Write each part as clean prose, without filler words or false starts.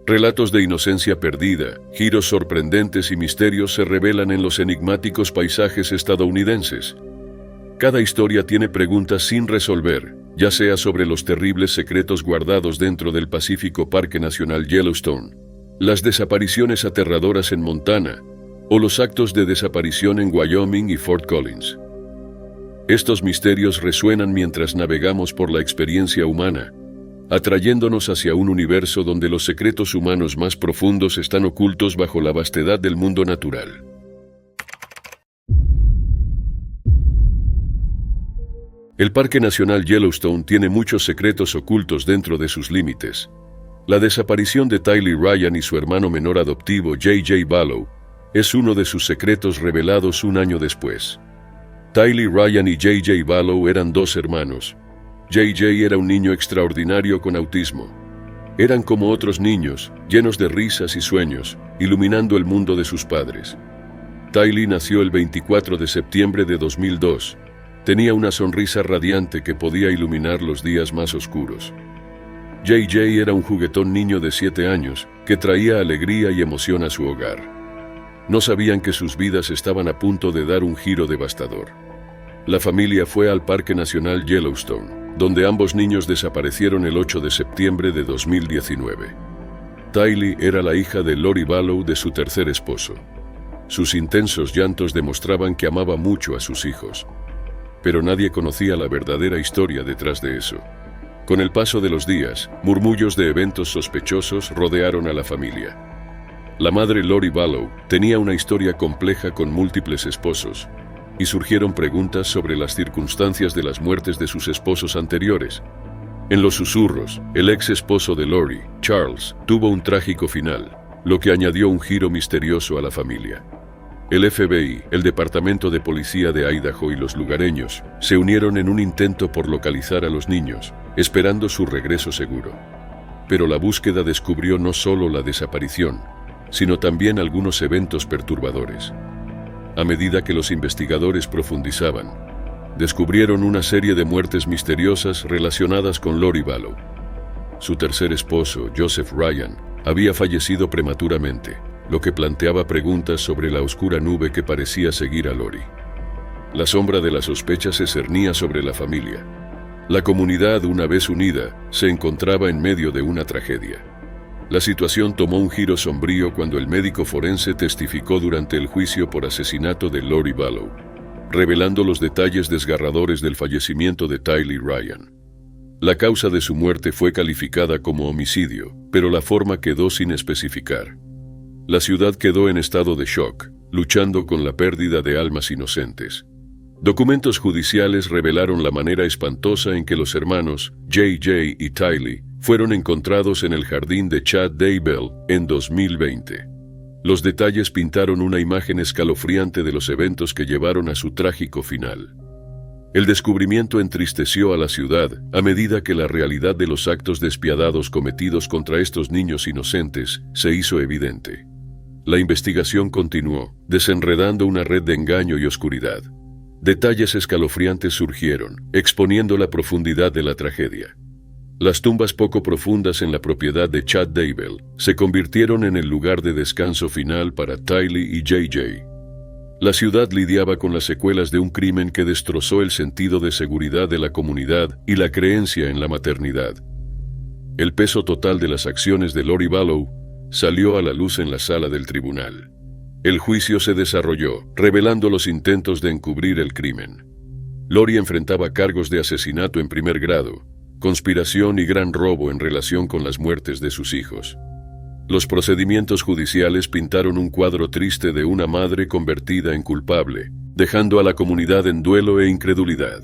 Relatos de inocencia perdida, giros sorprendentes y misterios se revelan en los enigmáticos paisajes estadounidenses. Cada historia tiene preguntas sin resolver, ya sea sobre los terribles secretos guardados dentro del Pacífico Parque Nacional Yellowstone, las desapariciones aterradoras en Montana, o los actos de desaparición en Wyoming y Fort Collins. Estos misterios resuenan mientras navegamos por la experiencia humana, atrayéndonos hacia un universo donde los secretos humanos más profundos están ocultos bajo la vastedad del mundo natural. El Parque Nacional Yellowstone tiene muchos secretos ocultos dentro de sus límites. La desaparición de Tylee Ryan y su hermano menor adoptivo J.J. Vallow es uno de sus secretos revelados un año después. Tylee Ryan y J.J. Vallow eran dos hermanos. J.J. era un niño extraordinario con autismo. Eran como otros niños, llenos de risas y sueños, iluminando el mundo de sus padres. Tylee nació el 24 de septiembre de 2002. Tenía una sonrisa radiante que podía iluminar los días más oscuros. J.J. era un juguetón niño de 7 años que traía alegría y emoción a su hogar. No sabían que sus vidas estaban a punto de dar un giro devastador. La familia fue al Parque Nacional Yellowstone, donde ambos niños desaparecieron el 8 de septiembre de 2019. Tylee era la hija de Lori Vallow de su tercer esposo. Sus intensos llantos demostraban que amaba mucho a sus hijos. Pero nadie conocía la verdadera historia detrás de eso. Con el paso de los días, murmullos de eventos sospechosos rodearon a la familia. La madre Lori Vallow tenía una historia compleja con múltiples esposos, y surgieron preguntas sobre las circunstancias de las muertes de sus esposos anteriores. En los susurros, el ex esposo de Lori, Charles, tuvo un trágico final, lo que añadió un giro misterioso a la familia. El FBI, el Departamento de Policía de Idaho y los lugareños se unieron en un intento por localizar a los niños, esperando su regreso seguro. Pero la búsqueda descubrió no solo la desaparición, sino también algunos eventos perturbadores. A medida que los investigadores profundizaban, descubrieron una serie de muertes misteriosas relacionadas con Lori Vallow. Su tercer esposo, Joseph Ryan, había fallecido prematuramente, lo que planteaba preguntas sobre la oscura nube que parecía seguir a Lori. La sombra de la sospecha se cernía sobre la familia. La comunidad, una vez unida, se encontraba en medio de una tragedia. La situación tomó un giro sombrío cuando el médico forense testificó durante el juicio por asesinato de Lori Vallow, revelando los detalles desgarradores del fallecimiento de Tylee Ryan. La causa de su muerte fue calificada como homicidio, pero la forma quedó sin especificar. La ciudad quedó en estado de shock, luchando con la pérdida de almas inocentes. Documentos judiciales revelaron la manera espantosa en que los hermanos J.J. y Tylee fueron encontrados en el jardín de Chad Daybell en 2020. Los detalles pintaron una imagen escalofriante de los eventos que llevaron a su trágico final. El descubrimiento entristeció a la ciudad a medida que la realidad de los actos despiadados cometidos contra estos niños inocentes se hizo evidente. La investigación continuó, desenredando una red de engaño y oscuridad. Detalles escalofriantes surgieron, exponiendo la profundidad de la tragedia. Las tumbas poco profundas en la propiedad de Chad Daybell se convirtieron en el lugar de descanso final para Tylee y J.J. La ciudad lidiaba con las secuelas de un crimen que destrozó el sentido de seguridad de la comunidad y la creencia en la maternidad. El peso total de las acciones de Lori Vallow salió a la luz en la sala del tribunal. El juicio se desarrolló, revelando los intentos de encubrir el crimen. Lori enfrentaba cargos de asesinato en primer grado, conspiración y gran robo en relación con las muertes de sus hijos. Los procedimientos judiciales pintaron un cuadro triste de una madre convertida en culpable, dejando a la comunidad en duelo e incredulidad.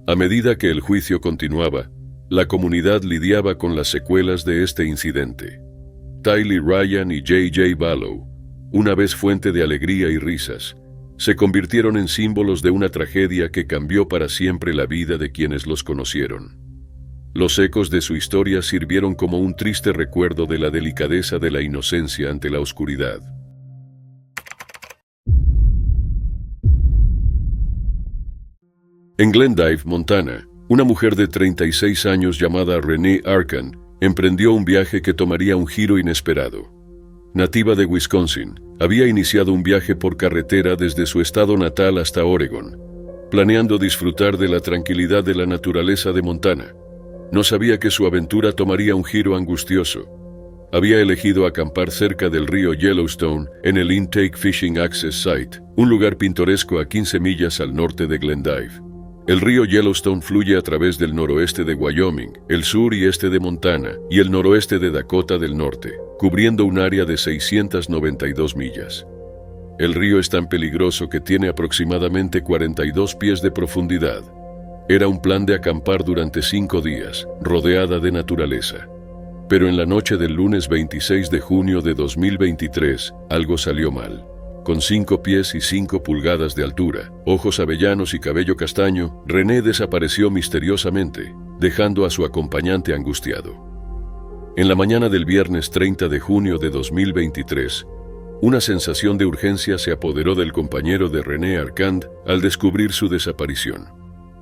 A medida que el juicio continuaba, la comunidad lidiaba con las secuelas de este incidente. Tylee Ryan y J.J. Vallow, una vez fuente de alegría y risas, se convirtieron en símbolos de una tragedia que cambió para siempre la vida de quienes los conocieron. Los ecos de su historia sirvieron como un triste recuerdo de la delicadeza de la inocencia ante la oscuridad. En Glendive, Montana, una mujer de 36 años llamada Renee Arkan emprendió un viaje que tomaría un giro inesperado. Nativa de Wisconsin, había iniciado un viaje por carretera desde su estado natal hasta Oregon, planeando disfrutar de la tranquilidad de la naturaleza de Montana. No sabía que su aventura tomaría un giro angustioso. Había elegido acampar cerca del río Yellowstone en el Intake Fishing Access Site, un lugar pintoresco a 15 millas al norte de Glendive. El río Yellowstone fluye a través del noroeste de Wyoming, el sur y este de Montana y el noroeste de Dakota del Norte, cubriendo un área de 692 millas. El río es tan peligroso que tiene aproximadamente 42 pies de profundidad. Era un plan de acampar durante 5 días, rodeada de naturaleza. Pero en la noche del lunes 26 de junio de 2023, algo salió mal. Con 5 pies y 5 pulgadas de altura, ojos avellanos y cabello castaño, René desapareció misteriosamente, dejando a su acompañante angustiado. En la mañana del viernes 30 de junio de 2023, una sensación de urgencia se apoderó del compañero de René Arcand al descubrir su desaparición.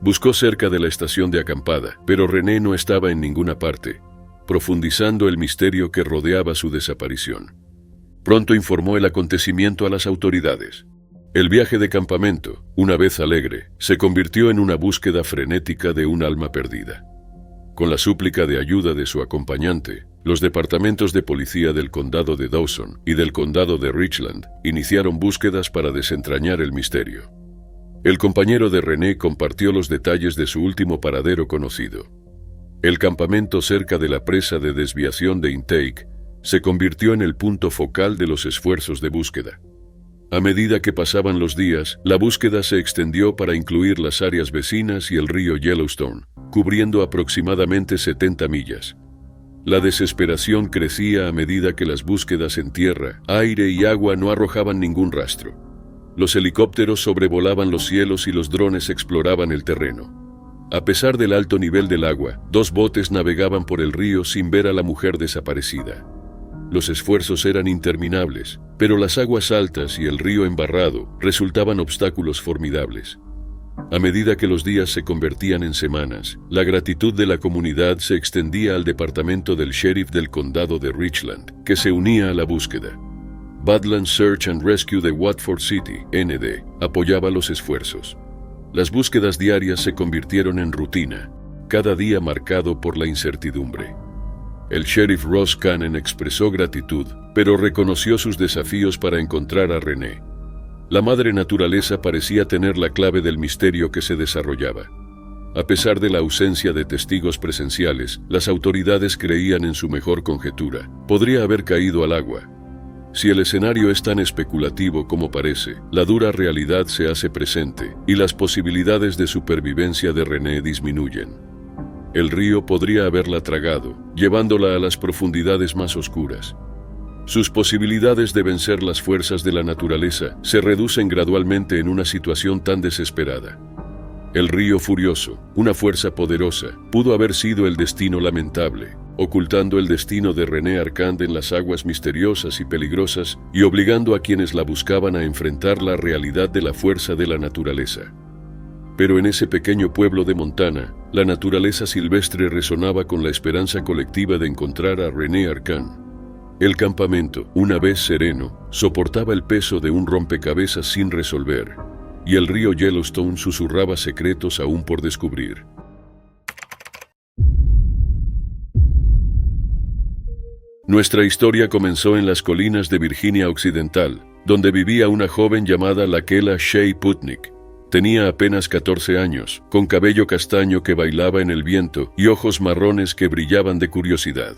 Buscó cerca de la estación de acampada, pero René no estaba en ninguna parte, profundizando el misterio que rodeaba su desaparición. Pronto informó el acontecimiento a las autoridades. El viaje de campamento, una vez alegre, se convirtió en una búsqueda frenética de un alma perdida. Con la súplica de ayuda de su acompañante, los departamentos de policía del condado de Dawson y del condado de Richland iniciaron búsquedas para desentrañar el misterio. El compañero de René compartió los detalles de su último paradero conocido. El campamento cerca de la presa de desviación de Intake se convirtió en el punto focal de los esfuerzos de búsqueda. A medida que pasaban los días, la búsqueda se extendió para incluir las áreas vecinas y el río Yellowstone, cubriendo aproximadamente 70 millas. La desesperación crecía a medida que las búsquedas en tierra, aire y agua no arrojaban ningún rastro. Los helicópteros sobrevolaban los cielos y los drones exploraban el terreno. A pesar del alto nivel del agua, 2 botes navegaban por el río sin ver a la mujer desaparecida. Los esfuerzos eran interminables, pero las aguas altas y el río embarrado resultaban obstáculos formidables. A medida que los días se convertían en semanas, la gratitud de la comunidad se extendía al departamento del sheriff del condado de Richland, que se unía a la búsqueda. Badlands Search and Rescue de Watford City, ND, apoyaba los esfuerzos. Las búsquedas diarias se convirtieron en rutina, cada día marcado por la incertidumbre. El sheriff Ross Cannon expresó gratitud, pero reconoció sus desafíos para encontrar a René. La madre naturaleza parecía tener la clave del misterio que se desarrollaba. A pesar de la ausencia de testigos presenciales, las autoridades creían en su mejor conjetura. Podría haber caído al agua. Si el escenario es tan especulativo como parece, la dura realidad se hace presente y las posibilidades de supervivencia de René disminuyen. El río podría haberla tragado, llevándola a las profundidades más oscuras. Sus posibilidades de vencer las fuerzas de la naturaleza se reducen gradualmente en una situación tan desesperada. El río furioso, una fuerza poderosa, pudo haber sido el destino lamentable, ocultando el destino de René Arcand en las aguas misteriosas y peligrosas y obligando a quienes la buscaban a enfrentar la realidad de la fuerza de la naturaleza. Pero en ese pequeño pueblo de Montana, la naturaleza silvestre resonaba con la esperanza colectiva de encontrar a René Arcand. El campamento, una vez sereno, soportaba el peso de un rompecabezas sin resolver, y el río Yellowstone susurraba secretos aún por descubrir. Nuestra historia comenzó en las colinas de Virginia Occidental, donde vivía una joven llamada Lakela Shea Putnick. Tenía apenas 14 años, con cabello castaño que bailaba en el viento y ojos marrones que brillaban de curiosidad.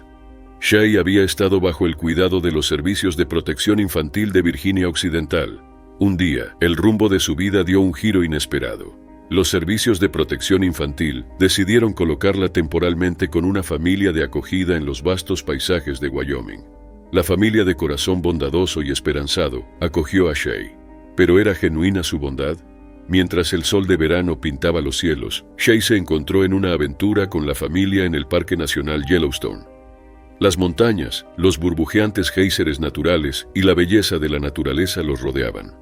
Shea había estado bajo el cuidado de los servicios de protección infantil de Virginia Occidental. Un día, el rumbo de su vida dio un giro inesperado. Los servicios de protección infantil decidieron colocarla temporalmente con una familia de acogida en los vastos paisajes de Wyoming. La familia de corazón bondadoso y esperanzado acogió a Shea. ¿Pero era genuina su bondad? Mientras el sol de verano pintaba los cielos, Shea se encontró en una aventura con la familia en el Parque Nacional Yellowstone. Las montañas, los burbujeantes géiseres naturales y la belleza de la naturaleza los rodeaban.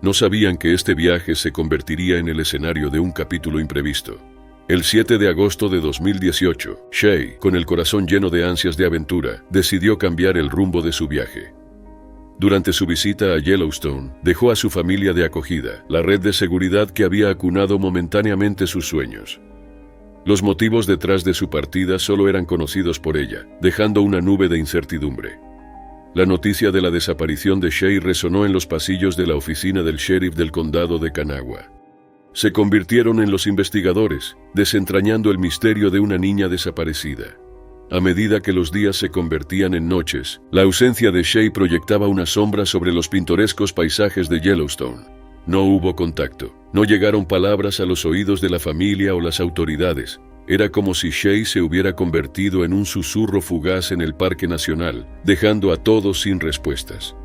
No sabían que este viaje se convertiría en el escenario de un capítulo imprevisto. El 7 de agosto de 2018, Shay, con el corazón lleno de ansias de aventura, decidió cambiar el rumbo de su viaje. Durante su visita a Yellowstone, dejó a su familia de acogida, la red de seguridad que había acunado momentáneamente sus sueños. Los motivos detrás de su partida solo eran conocidos por ella, dejando una nube de incertidumbre. La noticia de la desaparición de Shay resonó en los pasillos de la oficina del sheriff del condado de Kanawha. Se convirtieron en los investigadores, desentrañando el misterio de una niña desaparecida. A medida que los días se convertían en noches, la ausencia de Shay proyectaba una sombra sobre los pintorescos paisajes de Yellowstone. No hubo contacto, no llegaron palabras a los oídos de la familia o las autoridades. Era como si Shay se hubiera convertido en un susurro fugaz en el Parque Nacional, dejando a todos sin respuestas.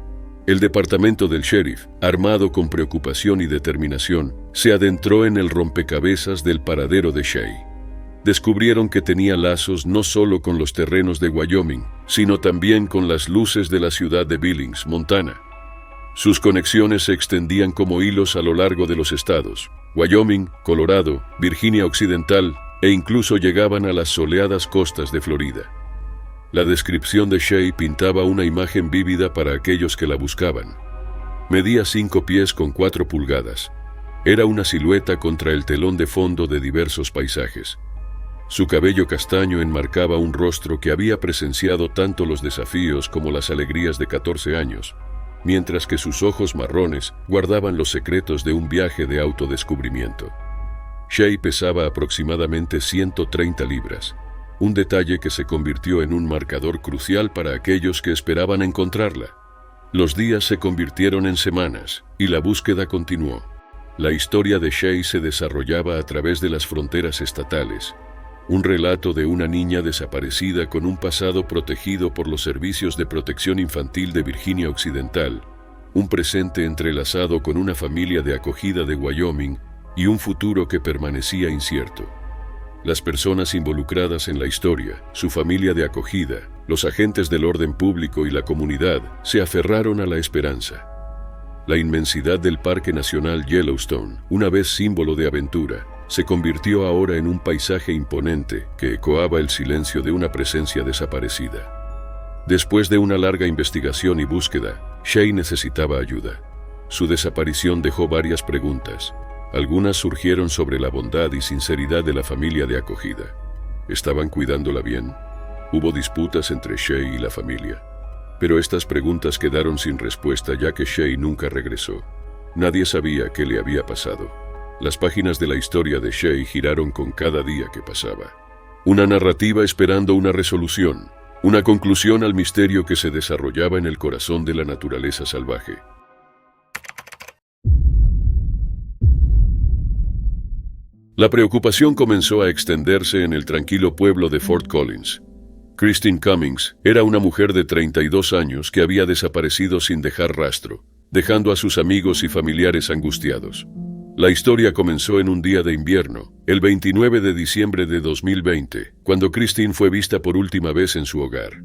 El departamento del sheriff, armado con preocupación y determinación, se adentró en el rompecabezas del paradero de Shay. Descubrieron que tenía lazos no solo con los terrenos de Wyoming, sino también con las luces de la ciudad de Billings, Montana. Sus conexiones se extendían como hilos a lo largo de los estados, Wyoming, Colorado, Virginia Occidental, e incluso llegaban a las soleadas costas de Florida. La descripción de Shay pintaba una imagen vívida para aquellos que la buscaban. Medía 5 pies con 4 pulgadas. Era una silueta contra el telón de fondo de diversos paisajes. Su cabello castaño enmarcaba un rostro que había presenciado tanto los desafíos como las alegrías de 14 años, mientras que sus ojos marrones guardaban los secretos de un viaje de autodescubrimiento. Shay pesaba aproximadamente 130 libras. Un detalle que se convirtió en un marcador crucial para aquellos que esperaban encontrarla. Los días se convirtieron en semanas, y la búsqueda continuó. La historia de Shay se desarrollaba a través de las fronteras estatales. Un relato de una niña desaparecida con un pasado protegido por los servicios de protección infantil de Virginia Occidental, un presente entrelazado con una familia de acogida de Wyoming y un futuro que permanecía incierto. Las personas involucradas en la historia, su familia de acogida, los agentes del orden público y la comunidad se aferraron a la esperanza. La inmensidad del Parque Nacional Yellowstone, una vez símbolo de aventura, se convirtió ahora en un paisaje imponente que ecoaba el silencio de una presencia desaparecida. Después de una larga investigación y búsqueda, Shay necesitaba ayuda. Su desaparición dejó varias preguntas. Algunas surgieron sobre la bondad y sinceridad de la familia de acogida. ¿Estaban cuidándola bien? Hubo disputas entre Shay y la familia. Pero estas preguntas quedaron sin respuesta ya que Shay nunca regresó. Nadie sabía qué le había pasado. Las páginas de la historia de Shay giraron con cada día que pasaba. Una narrativa esperando una resolución, una conclusión al misterio que se desarrollaba en el corazón de la naturaleza salvaje. La preocupación comenzó a extenderse en el tranquilo pueblo de Fort Collins. Christine Cummings era una mujer de 32 años que había desaparecido sin dejar rastro, dejando a sus amigos y familiares angustiados. La historia comenzó en un día de invierno, el 29 de diciembre de 2020, cuando Christine fue vista por última vez en su hogar.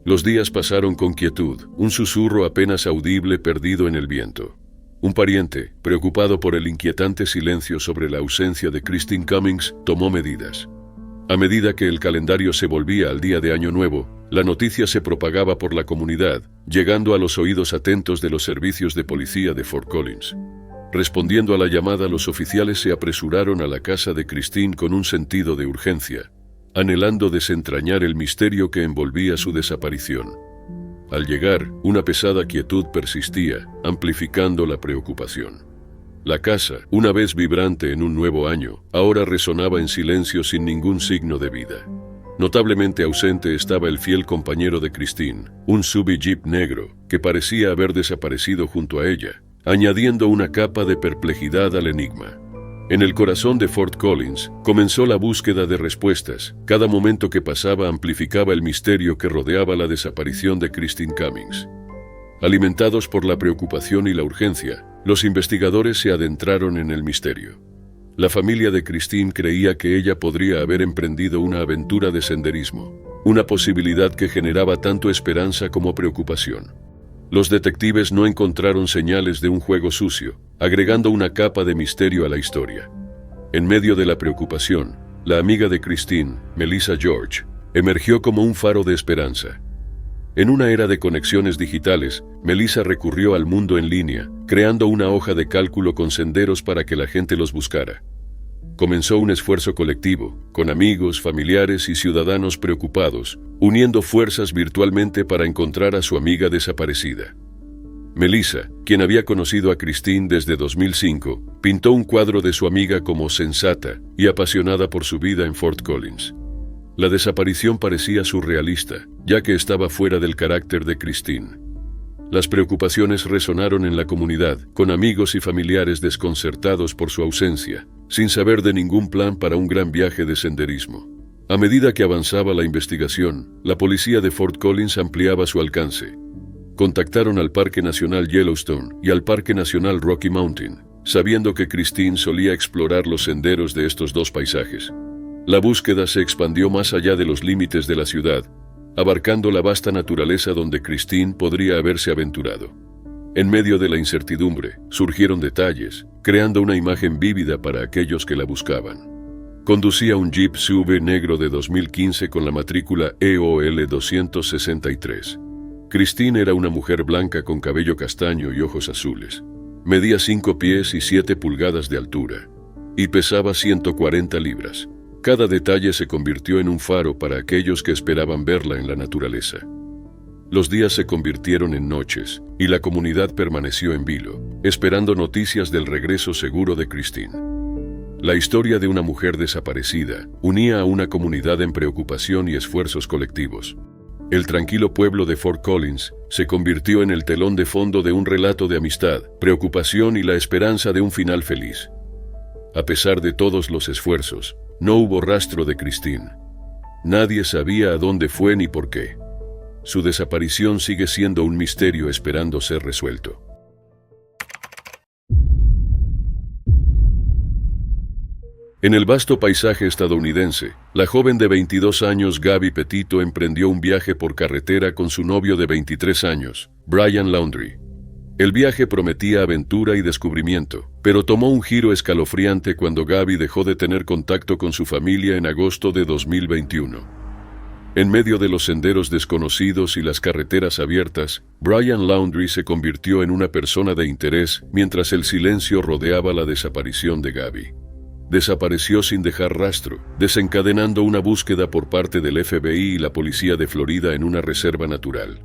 Los días pasaron con quietud, un susurro apenas audible perdido en el viento. Un pariente, preocupado por el inquietante silencio sobre la ausencia de Christine Cummings, tomó medidas. A medida que el calendario se volvía al día de Año Nuevo, la noticia se propagaba por la comunidad, llegando a los oídos atentos de los servicios de policía de Fort Collins. Respondiendo a la llamada, los oficiales se apresuraron a la casa de Christine con un sentido de urgencia, anhelando desentrañar el misterio que envolvía su desaparición. Al llegar, una pesada quietud persistía, amplificando la preocupación. La casa, una vez vibrante en un nuevo año, ahora resonaba en silencio sin ningún signo de vida. Notablemente ausente estaba el fiel compañero de Christine, un SUV Jeep negro, que parecía haber desaparecido junto a ella, añadiendo una capa de perplejidad al enigma. En el corazón de Fort Collins comenzó la búsqueda de respuestas. Cada momento que pasaba amplificaba el misterio que rodeaba la desaparición de Christine Cummings. Alimentados por la preocupación y la urgencia, los investigadores se adentraron en el misterio. La familia de Christine creía que ella podría haber emprendido una aventura de senderismo, una posibilidad que generaba tanto esperanza como preocupación. Los detectives no encontraron señales de un juego sucio, agregando una capa de misterio a la historia. En medio de la preocupación, la amiga de Christine, Melissa George, emergió como un faro de esperanza. En una era de conexiones digitales, Melissa recurrió al mundo en línea, creando una hoja de cálculo con senderos para que la gente los buscara. Comenzó un esfuerzo colectivo, con amigos, familiares y ciudadanos preocupados, uniendo fuerzas virtualmente para encontrar a su amiga desaparecida. Melissa, quien había conocido a Christine desde 2005, pintó un cuadro de su amiga como sensata y apasionada por su vida en Fort Collins. La desaparición parecía surrealista, ya que estaba fuera del carácter de Christine. Las preocupaciones resonaron en la comunidad, con amigos y familiares desconcertados por su ausencia, sin saber de ningún plan para un gran viaje de senderismo. A medida que avanzaba la investigación, la policía de Fort Collins ampliaba su alcance. Contactaron al Parque Nacional Yellowstone y al Parque Nacional Rocky Mountain, sabiendo que Christine solía explorar los senderos de estos dos paisajes. La búsqueda se expandió más allá de los límites de la ciudad, abarcando la vasta naturaleza donde Christine podría haberse aventurado. En medio de la incertidumbre, surgieron detalles, creando una imagen vívida para aquellos que la buscaban. Conducía un Jeep SUV negro de 2015 con la matrícula EOL 263. Christine era una mujer blanca con cabello castaño y ojos azules. Medía 5 pies y 7 pulgadas de altura, y pesaba 140 libras. Cada detalle se convirtió en un faro para aquellos que esperaban verla en la naturaleza. Los días se convirtieron en noches, y la comunidad permaneció en vilo, esperando noticias del regreso seguro de Christine. La historia de una mujer desaparecida unía a una comunidad en preocupación y esfuerzos colectivos. El tranquilo pueblo de Fort Collins se convirtió en el telón de fondo de un relato de amistad, preocupación y la esperanza de un final feliz. A pesar de todos los esfuerzos, no hubo rastro de Christine. Nadie sabía a dónde fue ni por qué. Su desaparición sigue siendo un misterio esperando ser resuelto. En el vasto paisaje estadounidense, la joven de 22 años Gabby Petito emprendió un viaje por carretera con su novio de 23 años, Brian Laundrie. El viaje prometía aventura y descubrimiento, pero tomó un giro escalofriante cuando Gabby dejó de tener contacto con su familia en agosto de 2021. En medio de los senderos desconocidos y las carreteras abiertas, Brian Laundrie se convirtió en una persona de interés mientras el silencio rodeaba la desaparición de Gabby. Desapareció sin dejar rastro, desencadenando una búsqueda por parte del FBI y la policía de Florida en una reserva natural.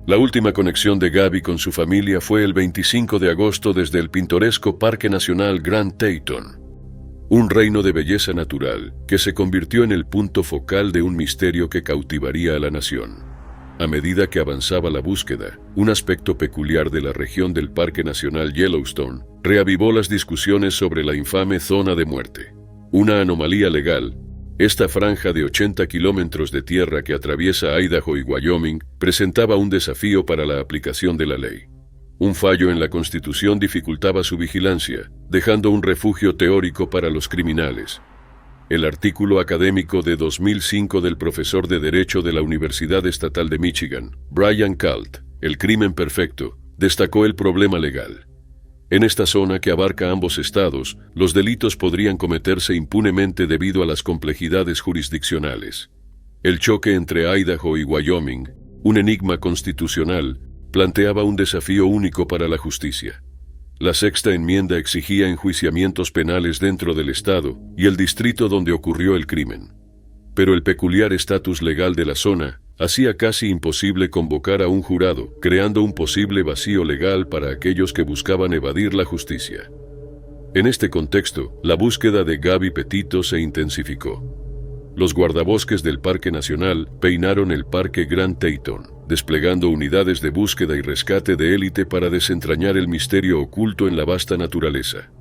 La última conexión de Gabby con su familia fue el 25 de agosto desde el pintoresco Parque Nacional Grand Teton, un reino de belleza natural que se convirtió en el punto focal de un misterio que cautivaría a la nación. A medida que avanzaba la búsqueda, un aspecto peculiar de la región del Parque Nacional Yellowstone reavivó las discusiones sobre la infame zona de muerte. Una anomalía legal, esta franja de 80 kilómetros de tierra que atraviesa Idaho y Wyoming presentaba un desafío para la aplicación de la ley. Un fallo en la Constitución dificultaba su vigilancia, dejando un refugio teórico para los criminales. El artículo académico de 2005 del profesor de Derecho de la Universidad Estatal de Michigan, Brian Kalt, El crimen perfecto, destacó el problema legal. En esta zona que abarca ambos estados, los delitos podrían cometerse impunemente debido a las complejidades jurisdiccionales. El choque entre Idaho y Wyoming, un enigma constitucional, planteaba un desafío único para la justicia. La sexta enmienda exigía enjuiciamientos penales dentro del estado y el distrito donde ocurrió el crimen. Pero el peculiar estatus legal de la zona hacía casi imposible convocar a un jurado, creando un posible vacío legal para aquellos que buscaban evadir la justicia. En este contexto, la búsqueda de Gabby Petito se intensificó. Los guardabosques del Parque Nacional peinaron el Parque Grand Teton, desplegando unidades de búsqueda y rescate de élite para desentrañar el misterio oculto en la vasta naturaleza.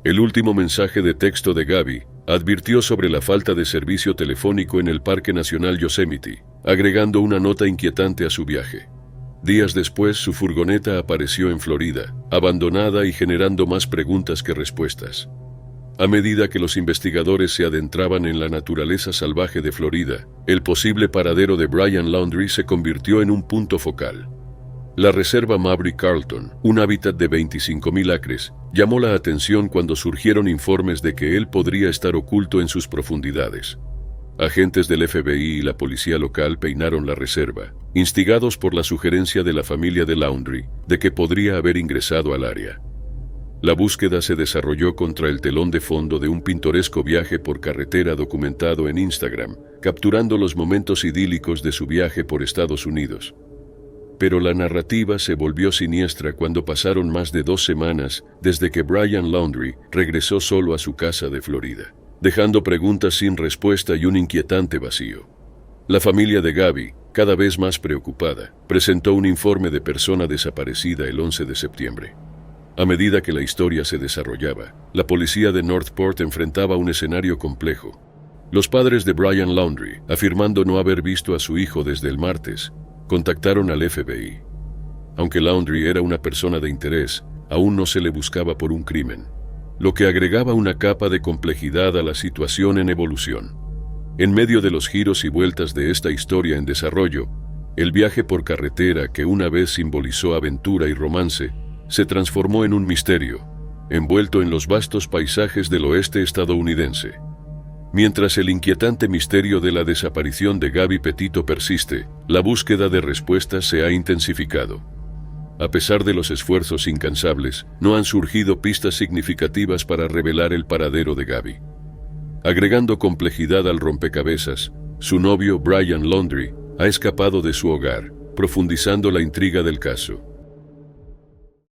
El último mensaje de texto de Gabby advirtió sobre la falta de servicio telefónico en el Parque Nacional Yosemite, agregando una nota inquietante a su viaje. Días después, su furgoneta apareció en Florida, abandonada y generando más preguntas que respuestas. A medida que los investigadores se adentraban en la naturaleza salvaje de Florida, el posible paradero de Brian Laundrie se convirtió en un punto focal. La reserva Mabry Carlton, un hábitat de 25.000 acres, llamó la atención cuando surgieron informes de que él podría estar oculto en sus profundidades. Agentes del FBI y la policía local peinaron la reserva, instigados por la sugerencia de la familia de Laundrie de que podría haber ingresado al área. La búsqueda se desarrolló contra el telón de fondo de un pintoresco viaje por carretera documentado en Instagram, capturando los momentos idílicos de su viaje por Estados Unidos. Pero la narrativa se volvió siniestra cuando pasaron más de 2 semanas desde que Brian Laundrie regresó solo a su casa de Florida, dejando preguntas sin respuesta y un inquietante vacío. La familia de Gabby, cada vez más preocupada, presentó un informe de persona desaparecida el 11 de septiembre. A medida que la historia se desarrollaba, la policía de Northport enfrentaba un escenario complejo. Los padres de Brian Laundrie, afirmando no haber visto a su hijo desde el martes, contactaron al FBI. Aunque Laundrie era una persona de interés, aún no se le buscaba por un crimen, lo que agregaba una capa de complejidad a la situación en evolución. En medio de los giros y vueltas de esta historia en desarrollo, el viaje por carretera que una vez simbolizó aventura y romance, se transformó en un misterio, envuelto en los vastos paisajes del oeste estadounidense. Mientras el inquietante misterio de la desaparición de Gabby Petito persiste, la búsqueda de respuestas se ha intensificado. A pesar de los esfuerzos incansables, no han surgido pistas significativas para revelar el paradero de Gabby. Agregando complejidad al rompecabezas, su novio Brian Laundrie ha escapado de su hogar, profundizando la intriga del caso.